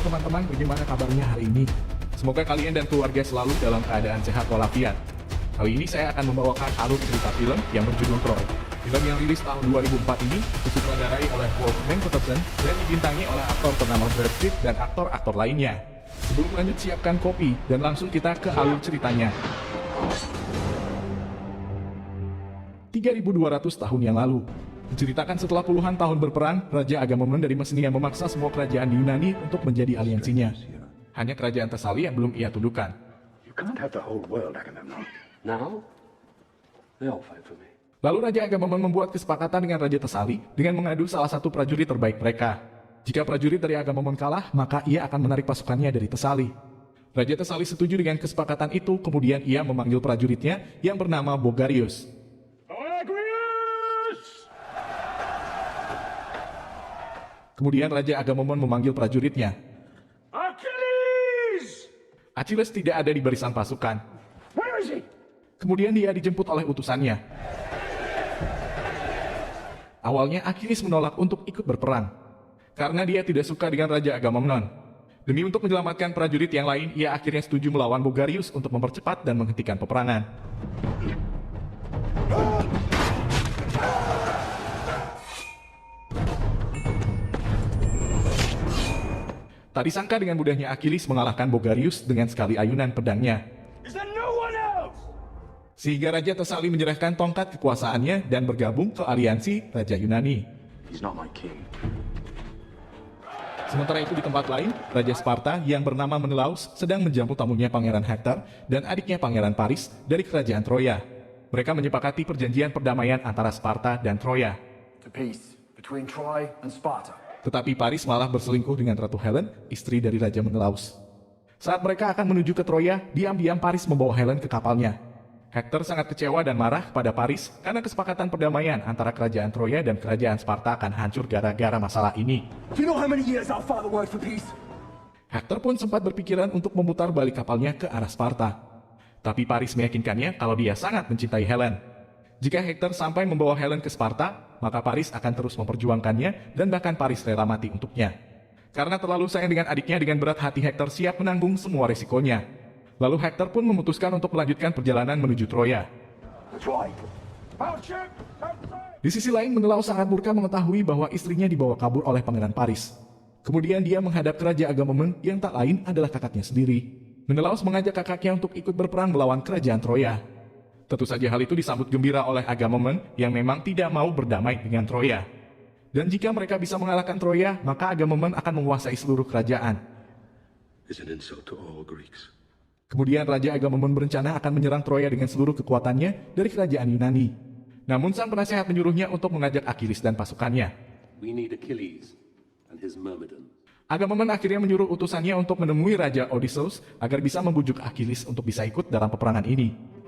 teman-teman, bagaimana kabarnya hari ini? Semoga kalian dan keluarga selalu dalam keadaan sehat walafiat. Kali ini saya akan membawakan alur cerita film yang berjudul Troy. Film yang rilis tahun 2004 ini disutradarai oleh Wolfgang Petersen dan dibintangi oleh aktor ternama Brad Pitt dan aktor-aktor lainnya. Sebelum lanjut, siapkan kopi dan langsung kita ke alur ceritanya. 3200 tahun yang lalu, diceritakan setelah puluhan tahun berperang, Raja Agamemnon dari Mesenia memaksa semua kerajaan di Yunani untuk menjadi aliansinya. Hanya kerajaan Tesali yang belum ia tundukkan. You can't have the whole world, Agamemnon. Now, they all fight for me. Lalu Raja Agamemnon membuat kesepakatan dengan Raja Tesali dengan mengadu salah satu prajurit terbaik mereka. Jika prajurit dari Agamemnon kalah, maka ia akan menarik pasukannya dari Tesali. Raja Tesali setuju dengan kesepakatan itu, kemudian ia memanggil prajuritnya yang bernama Bogarius. Kemudian Raja Agamemnon memanggil prajuritnya. Achilles! Achilles tidak ada di barisan pasukan. Where is he? Kemudian dia dijemput oleh utusannya. Awalnya Achilles menolak untuk ikut berperang, karena dia tidak suka dengan Raja Agamemnon. Demi untuk menyelamatkan prajurit yang lain, ia akhirnya setuju melawan Bogarius untuk mempercepat dan menghentikan peperangan. Tak disangka dengan mudahnya Achilles mengalahkan Bogarius dengan sekali ayunan pedangnya. Is there no one else? Sehingga Raja Tesali menyerahkan tongkat kekuasaannya dan bergabung ke aliansi Raja Yunani. He's not my king. Sementara itu di tempat lain, Raja Sparta yang bernama Menelaus sedang menjamu tamunya Pangeran Hektor dan adiknya Pangeran Paris dari kerajaan Troya. Mereka menyepakati perjanjian perdamaian antara Sparta dan Troya. To peace between Troy and Sparta. Tetapi Paris malah berselingkuh dengan Ratu Helen, istri dari Raja Menelaus. Saat mereka akan menuju ke Troya, diam-diam Paris membawa Helen ke kapalnya. Hektor sangat kecewa dan marah pada Paris karena kesepakatan perdamaian antara kerajaan Troya dan kerajaan Sparta akan hancur gara-gara masalah ini. Do you know how many years our father worked for peace? Hektor pun sempat berpikiran untuk memutar balik kapalnya ke arah Sparta. Tapi Paris meyakinkannya kalau dia sangat mencintai Helen. Jika Hektor sampai membawa Helen ke Sparta, maka Paris akan terus memperjuangkannya dan bahkan Paris rela mati untuknya. Karena terlalu sayang dengan adiknya, dengan berat hati Hektor siap menanggung semua resikonya. Lalu Hektor pun memutuskan untuk melanjutkan perjalanan menuju Troya. Troy. Di sisi lain, Menelaus sangat murka mengetahui bahwa istrinya dibawa kabur oleh Pangeran Paris. Kemudian dia menghadap ke Raja Agamemnon yang tak lain adalah kakaknya sendiri. Menelaus mengajak kakaknya untuk ikut berperang melawan kerajaan Troya. Tentu saja hal itu disambut gembira oleh Agamemnon yang memang tidak mau berdamai dengan Troya. Dan jika mereka bisa mengalahkan Troya, maka Agamemnon akan menguasai seluruh kerajaan. It's an insult to all Greeks. Kemudian Raja Agamemnon berencana akan menyerang Troya dengan seluruh kekuatannya dari kerajaan Yunani. Namun sang penasehat menyuruhnya untuk mengajak Achilles dan pasukannya. We need Achilles and his myrmidons. Agamemnon akhirnya menyuruh utusannya untuk menemui Raja Odysseus agar bisa membujuk Achilles untuk bisa ikut dalam peperangan ini.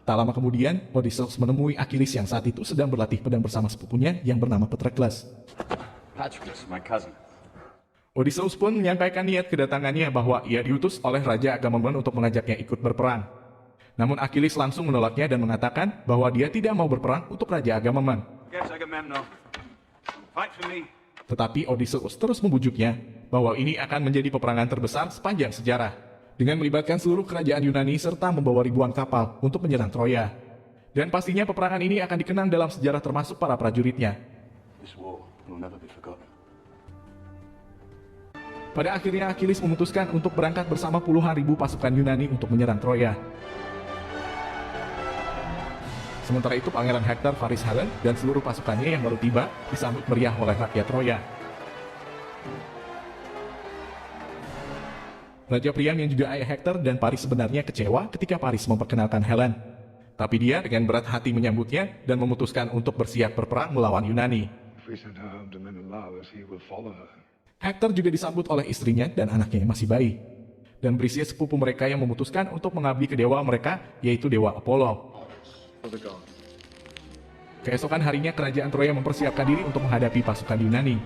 Tak lama kemudian, Odysseus menemui Achilles yang saat itu sedang berlatih pedang bersama sepupunya yang bernama Patroclus. Patroclus, my cousin. Odysseus pun menyampaikan niat kedatangannya bahwa ia diutus oleh Raja Agamemnon untuk mengajaknya ikut berperang. Namun Achilles langsung menolaknya dan mengatakan bahwa dia tidak mau berperang untuk Raja Agamemnon. Yes, Agamemnon. Fight for me. Tetapi Odysseus terus membujuknya bahwa ini akan menjadi peperangan terbesar sepanjang sejarah, dengan melibatkan seluruh kerajaan Yunani serta membawa ribuan kapal untuk menyerang Troya. Dan pastinya peperangan ini akan dikenang dalam sejarah termasuk para prajuritnya. This war will never be forgotten. Pada akhirnya Achilles memutuskan untuk berangkat bersama puluhan ribu pasukan Yunani untuk menyerang Troya. Sementara itu Pangeran Hektor, Paris Helen, dan seluruh pasukannya yang baru tiba disambut meriah oleh rakyat Troya. Raja Priam yang juga ayah Hektor dan Paris sebenarnya kecewa ketika Paris memperkenalkan Helen. Tapi dia dengan berat hati menyambutnya dan memutuskan untuk bersiap berperang melawan Yunani. If we send her home to Menelaus, he will follow her. Hektor juga disambut oleh istrinya dan anaknya yang masih bayi. Dan Briseis sepupu mereka yang memutuskan untuk mengabdi ke dewa mereka, yaitu dewa Apollo. Keesokan harinya kerajaan Troya mempersiapkan diri untuk menghadapi pasukan Yunani.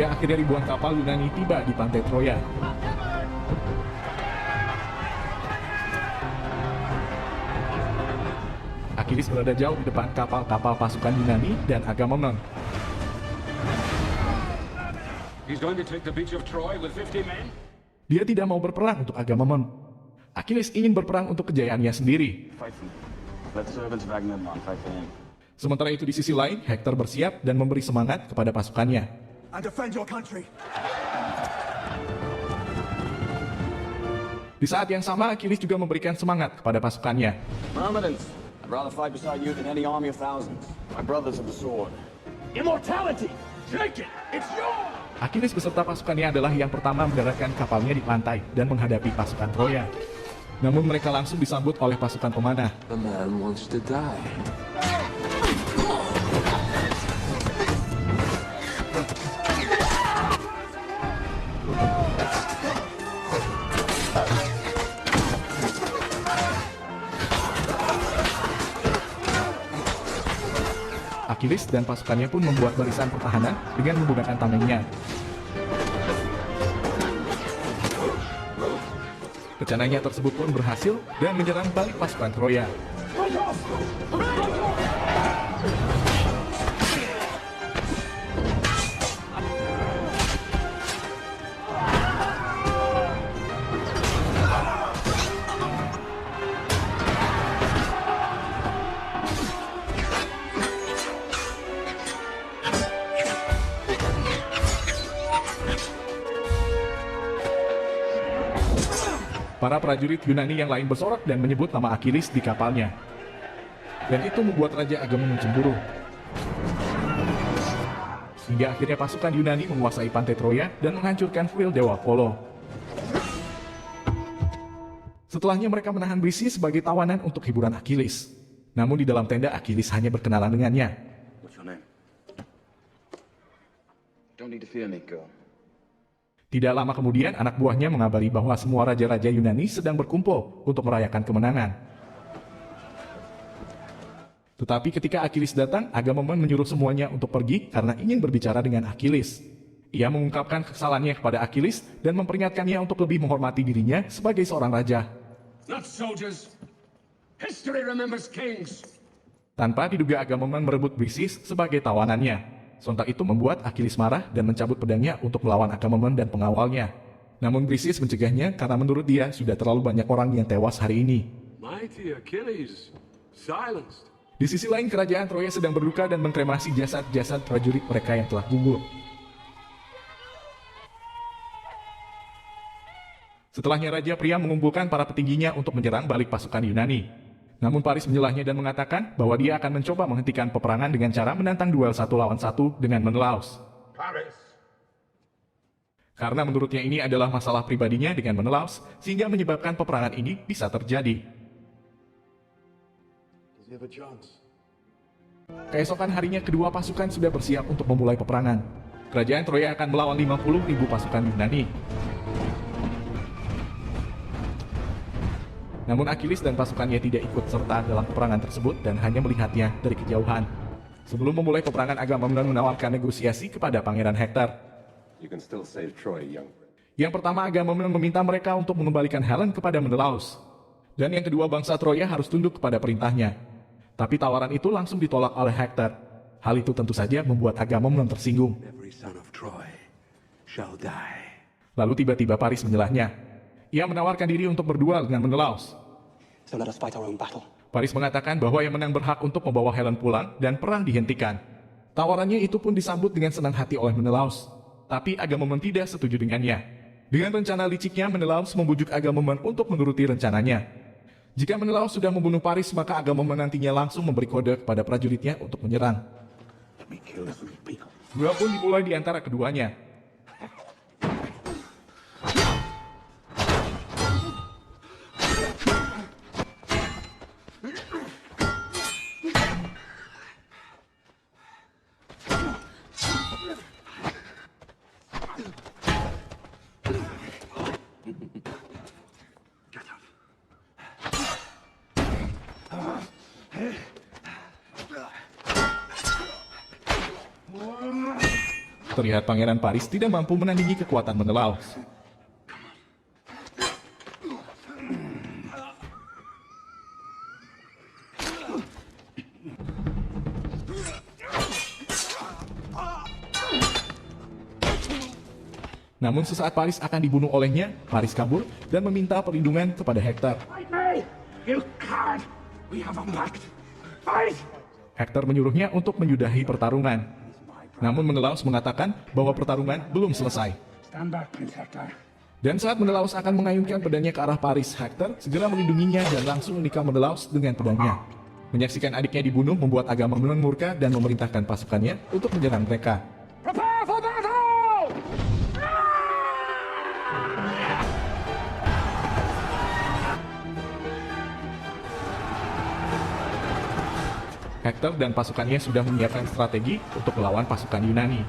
Hingga akhirnya ribuan kapal Yunani tiba di pantai Troya. Achilles berada jauh di depan kapal-kapal pasukan Yunani dan Agamemnon. He's going to take the beach of Troy with 50 men? Dia tidak mau berperang untuk Agamemnon. Achilles ingin berperang untuk kejayaannya sendiri. Fight for me. Let servants of Agamemnon fight for him. Sementara itu di sisi lain, Hector bersiap dan memberi semangat kepada pasukannya. And defend your country. Di saat yang sama, Achilles juga memberikan semangat kepada pasukannya. Myrmidons, I'd rather fight beside you than any army of thousands. My brothers of the sword. Immortality! Take it! It's yours! Achilles beserta pasukannya adalah yang pertama mendaratkan kapalnya di pantai dan menghadapi pasukan Troya. Namun mereka langsung disambut oleh pasukan pemanah. The man wants to die. Achilles dan pasukannya pun membuat barisan pertahanan dengan menggunakan tamengnya. Rencananya tersebut pun berhasil dan menyerang balik pasukan Troya. Para prajurit Yunani yang lain bersorak dan menyebut nama Achilles di kapalnya. Dan itu membuat Raja Agamemnon cemburu. Hingga akhirnya pasukan Yunani menguasai pantai Troya dan menghancurkan kuil Dewa Apollo. Setelahnya mereka menahan Briseis sebagai tawanan untuk hiburan Achilles. Namun di dalam tenda Achilles hanya berkenalan dengannya. What's your name? Don't need to fear me, girl. Tidak lama kemudian, anak buahnya mengabari bahwa semua raja-raja Yunani sedang berkumpul untuk merayakan kemenangan. Tetapi ketika Achilles datang, Agamemnon menyuruh semuanya untuk pergi karena ingin berbicara dengan Achilles. Ia mengungkapkan kesalahannya kepada Achilles dan memperingatkannya untuk lebih menghormati dirinya sebagai seorang raja. Not soldiers. History remembers kings. Tanpa diduga Agamemnon merebut Briseis sebagai tawanannya. Sontak itu membuat Achilles marah dan mencabut pedangnya untuk melawan Agamemnon dan pengawalnya. Namun Briseis mencegahnya karena menurut dia sudah terlalu banyak orang yang tewas hari ini. Mighty Achilles. Silenced. Di sisi lain, kerajaan Troya sedang berduka dan mengkremasi jasad-jasad prajurit mereka yang telah gugur. Setelahnya Raja Priam mengumpulkan para petingginya untuk menyerang balik pasukan Yunani. Namun Paris menyelahnya dan mengatakan bahwa dia akan mencoba menghentikan peperangan dengan cara menantang duel 1 lawan 1 dengan Menelaus. Paris. Karena menurutnya ini adalah masalah pribadinya dengan Menelaus, sehingga menyebabkan peperangan ini bisa terjadi. Does he have a chance? Keesokan harinya kedua pasukan sudah bersiap untuk memulai peperangan. Kerajaan Troya akan melawan 50.000 pasukan Yunani. Namun Achilles dan pasukannya tidak ikut serta dalam peperangan tersebut dan hanya melihatnya dari kejauhan. Sebelum memulai peperangan, Agamemnon menawarkan negosiasi kepada Pangeran Hector. You can still save Troy, young friend. Yang pertama, Agamemnon meminta mereka untuk mengembalikan Helen kepada Menelaus. Dan yang kedua, bangsa Troya harus tunduk kepada perintahnya. Tapi tawaran itu langsung ditolak oleh Hector. Hal itu tentu saja membuat Agamemnon tersinggung. Every son of Troy shall die. Lalu tiba-tiba Paris menyelahnya. Ia menawarkan diri untuk berduel dengan Menelaus. So let us fight our own battle. Paris mengatakan bahwa yang menang berhak untuk membawa Helen pulang dan perang dihentikan. Tawarannya itu pun disambut dengan senang hati oleh Menelaus. Tapi Agamemnon tidak setuju dengannya. Dengan rencana liciknya, Menelaus membujuk Agamemnon untuk menuruti rencananya. Jika Menelaus sudah membunuh Paris, maka Agamemnon nantinya langsung memberi kode kepada prajuritnya untuk menyerang. Let me kill this people. Duel pun dimulai di antara keduanya. Terlihat Pangeran Paris tidak mampu menandingi kekuatan Menelaus. Namun sesaat Paris akan dibunuh olehnya, Paris kabur dan meminta perlindungan kepada Hector. You can't! We have a pact! Fight! Hector menyuruhnya untuk menyudahi pertarungan. Namun Menelaus mengatakan bahwa pertarungan belum selesai. Stand back, Prince Hector. Dan saat Menelaus akan mengayunkan pedangnya ke arah Paris, Hector segera melindunginya dan langsung menikam Menelaus dengan pedangnya. Menyaksikan adiknya dibunuh membuat Agamemnon murka dan memerintahkan pasukannya untuk menyerang mereka. Prepare for battle! Hector dan pasukannya sudah menyiapkan strategi untuk melawan pasukan Yunani.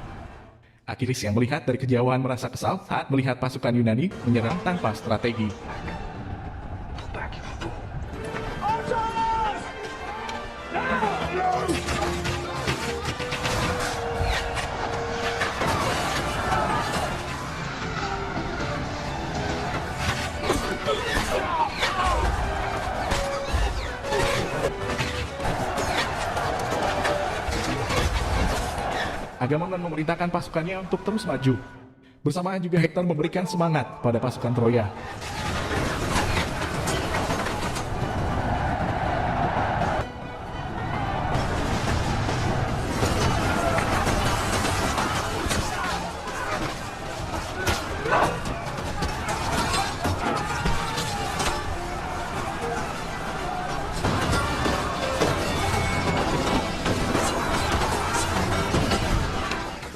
Achilles yang melihat dari kejauhan merasa kesal saat melihat pasukan Yunani menyerang tanpa strategi. Agamemnon memerintahkan pasukannya untuk terus maju. Bersamaan juga Hector memberikan semangat pada pasukan Troya.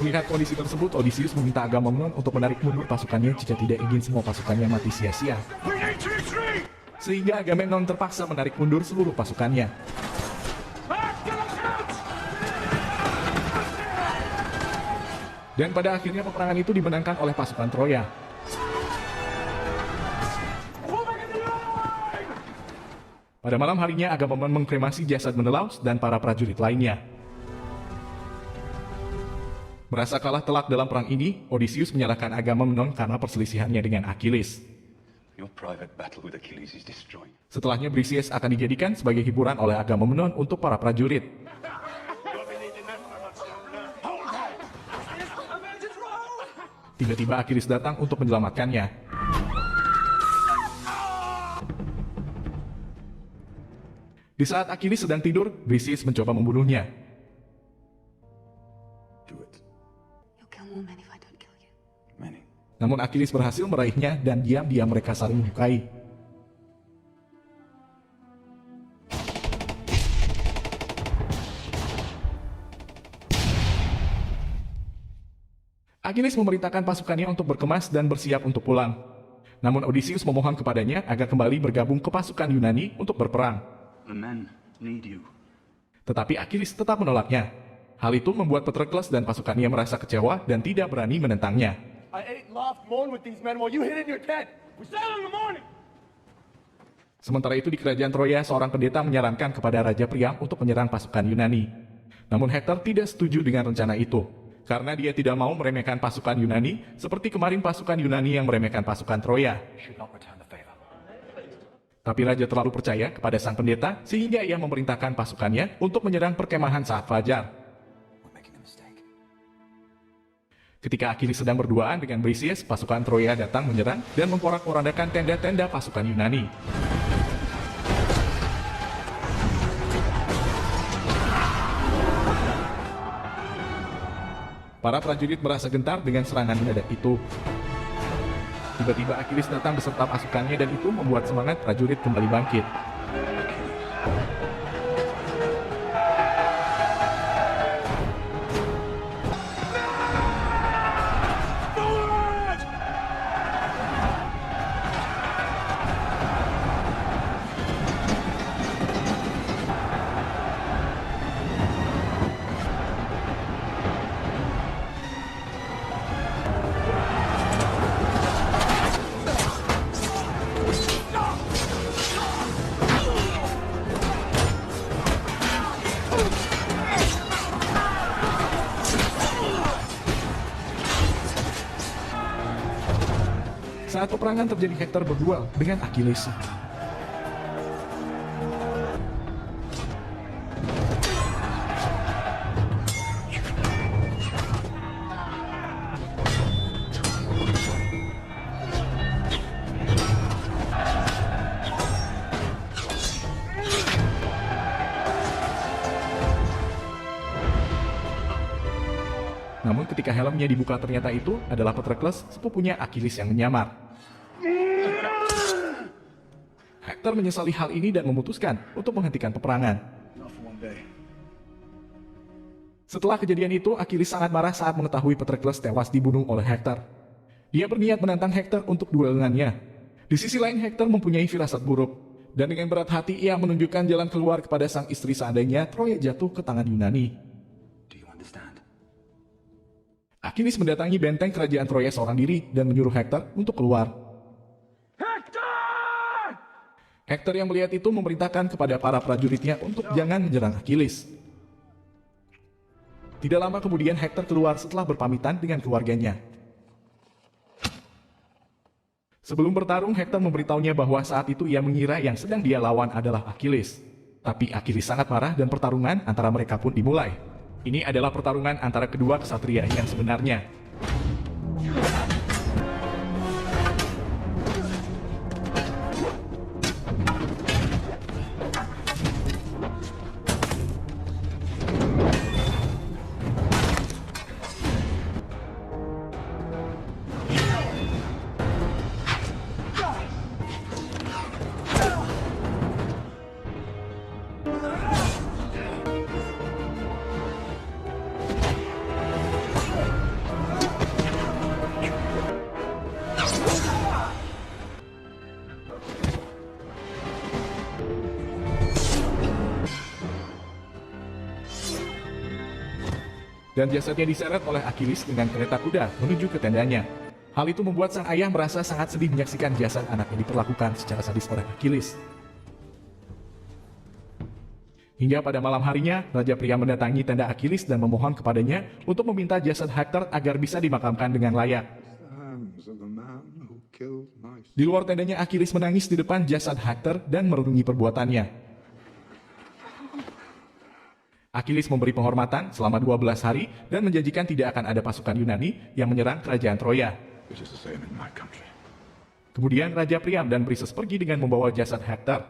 Melihat kondisi tersebut, Odysseus meminta Agamemnon untuk menarik mundur pasukannya jika tidak ingin semua pasukannya mati sia-sia. Sehingga Agamemnon terpaksa menarik mundur seluruh pasukannya. Dan pada akhirnya peperangan itu dimenangkan oleh pasukan Troya. Pada malam harinya, Agamemnon mengkremasi jasad Menelaus dan para prajurit lainnya. Merasa kalah telak dalam perang ini, Odysseus menyalahkan Agamemnon karena perselisihannya dengan Achilles. Your private battle with Achilles is destroyed. Setelahnya Briseis akan dijadikan sebagai hiburan oleh Agamemnon untuk para prajurit. Tiba-tiba Achilles datang untuk menyelamatkannya. Di saat Achilles sedang tidur, Briseis mencoba membunuhnya. Namun Achilles berhasil meraihnya dan diam-diam mereka saling menyukai. Achilles memerintahkan pasukannya untuk berkemas dan bersiap untuk pulang. Namun Odysseus memohon kepadanya agar kembali bergabung ke pasukan Yunani untuk berperang. The men need you. Tetapi Achilles tetap menolaknya. Hal itu membuat Patroclus dan pasukannya merasa kecewa dan tidak berani menentangnya. I ate, laughed, moaned with these men while you hid in your tent. We sail in the morning. Sementara itu di kerajaan Troya, seorang pendeta menyarankan kepada Raja Priam untuk menyerang pasukan Yunani. Namun Hector tidak setuju dengan rencana itu, karena dia tidak mau meremehkan pasukan Yunani seperti kemarin pasukan Yunani yang meremehkan pasukan Troya. Tapi Raja terlalu percaya kepada sang pendeta sehingga ia memerintahkan pasukannya untuk menyerang perkemahan saat fajar. Ketika Achilles sedang berduaan dengan Briseis, pasukan Troya datang menyerang dan memporak-porandakan tenda-tenda pasukan Yunani. Para prajurit merasa gentar dengan serangan mendadak itu. Tiba-tiba Achilles datang beserta pasukannya dan itu membuat semangat prajurit kembali bangkit. Saat peperangan terjadi, Hector berduel dengan Achilles. Namun ketika helmnya dibuka, ternyata itu adalah Patroclus, sepupunya Achilles yang menyamar. Hector menyesali hal ini dan memutuskan untuk menghentikan peperangan. Setelah kejadian itu, Achilles sangat marah saat mengetahui Patroclus tewas dibunuh oleh Hector. Dia berniat menantang Hector untuk duel dengannya. Di sisi lain, Hector mempunyai firasat buruk, dan dengan berat hati ia menunjukkan jalan keluar kepada sang istri seandainya Troya jatuh ke tangan Yunani. Achilles mendatangi benteng kerajaan Troya seorang diri dan menyuruh Hector untuk keluar. Hector yang melihat itu memerintahkan kepada para prajuritnya untuk jangan menyerang Achilles. Tidak lama kemudian Hector keluar setelah berpamitan dengan keluarganya. Sebelum bertarung, Hector memberitahunya bahwa saat itu ia mengira yang sedang dia lawan adalah Achilles. Tapi Achilles sangat marah dan pertarungan antara mereka pun dimulai. Ini adalah pertarungan antara kedua ksatria yang sebenarnya. Dan jasadnya diseret oleh Achilles dengan kereta kuda menuju ke tendanya. Hal itu membuat sang ayah merasa sangat sedih menyaksikan jasad anaknya diperlakukan secara sadis oleh Achilles. Hingga pada malam harinya, Raja Priam mendatangi tenda Achilles dan memohon kepadanya untuk meminta jasad Hector agar bisa dimakamkan dengan layak. Di luar tendanya, Achilles menangis di depan jasad Hector dan merenungi perbuatannya. Achilles memberi penghormatan selama 12 hari dan menjanjikan tidak akan ada pasukan Yunani yang menyerang kerajaan Troya. Kemudian Raja Priam dan Briseis pergi dengan membawa jasad Hector.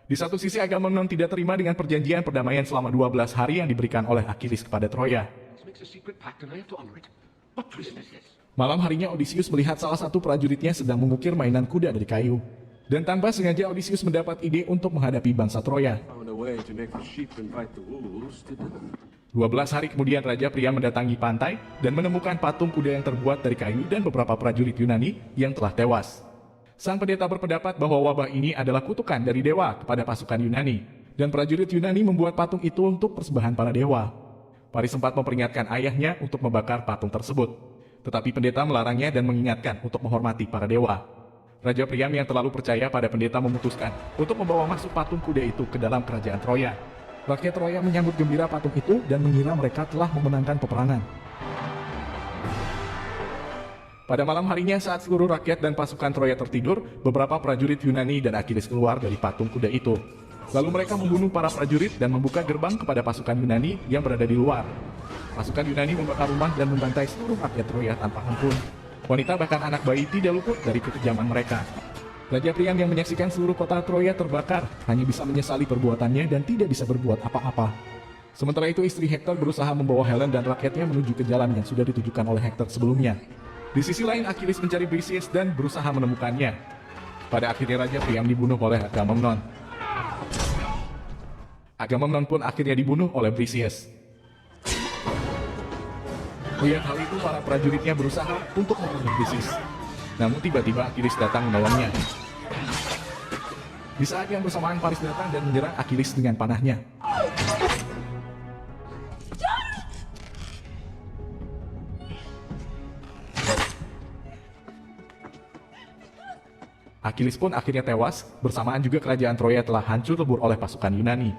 Di satu sisi, Agamemnon tidak terima dengan perjanjian perdamaian selama 12 hari yang diberikan oleh Achilles kepada Troya. Malam harinya, Odysseus melihat salah satu prajuritnya sedang mengukir mainan kuda dari kayu. Dan tanpa sengaja Odysseus mendapat ide untuk menghadapi bangsa Troya. 12 hari kemudian Raja Priam mendatangi pantai dan menemukan patung kuda yang terbuat dari kayu dan beberapa prajurit Yunani yang telah tewas. Sang pendeta berpendapat bahwa wabah ini adalah kutukan dari dewa kepada pasukan Yunani, dan prajurit Yunani membuat patung itu untuk persembahan para dewa. Paris sempat memperingatkan ayahnya untuk membakar patung tersebut, tetapi pendeta melarangnya dan mengingatkan untuk menghormati para dewa. Raja Priam yang terlalu percaya pada pendeta memutuskan untuk membawa masuk patung kuda itu ke dalam kerajaan Troya. Rakyat Troya menyambut gembira patung itu dan mengira mereka telah memenangkan peperangan. Pada malam harinya saat seluruh rakyat dan pasukan Troya tertidur, beberapa prajurit Yunani dan Achilles keluar dari patung kuda itu. Lalu mereka membunuh para prajurit dan membuka gerbang kepada pasukan Yunani yang berada di luar. Pasukan Yunani membakar rumah dan membantai seluruh rakyat Troya tanpa ampun. Wanita bahkan anak bayi tidak luput dari kekejaman mereka. Raja Priam yang menyaksikan seluruh kota Troya terbakar hanya bisa menyesali perbuatannya dan tidak bisa berbuat apa-apa. Sementara itu istri Hector berusaha membawa Helen dan rakyatnya menuju ke jalan yang sudah ditujukan oleh Hector sebelumnya. Di sisi lain, Achilles mencari Briseis dan berusaha menemukannya. Pada akhirnya Raja Priam dibunuh oleh Agamemnon. Agamemnon pun akhirnya dibunuh oleh Briseis. Melihat hal itu, para prajuritnya berusaha untuk membunuh Briseis. Namun tiba-tiba Achilles datang menolongnya. Di saat yang bersamaan, Paris datang dan menyerang Achilles dengan panahnya. Achilles pun akhirnya tewas, bersamaan juga kerajaan Troya telah hancur lebur oleh pasukan Yunani.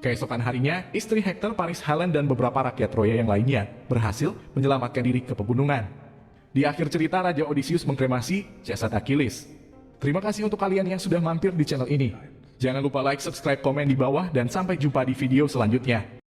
Keesokan harinya, istri Hector, Paris, Helen, dan beberapa rakyat Troya yang lainnya berhasil menyelamatkan diri ke pegunungan. Di akhir cerita, Raja Odysseus mengkremasi jasad Achilles. Terima kasih untuk kalian yang sudah mampir di channel ini. Jangan lupa like, subscribe, komen di bawah, dan sampai jumpa di video selanjutnya.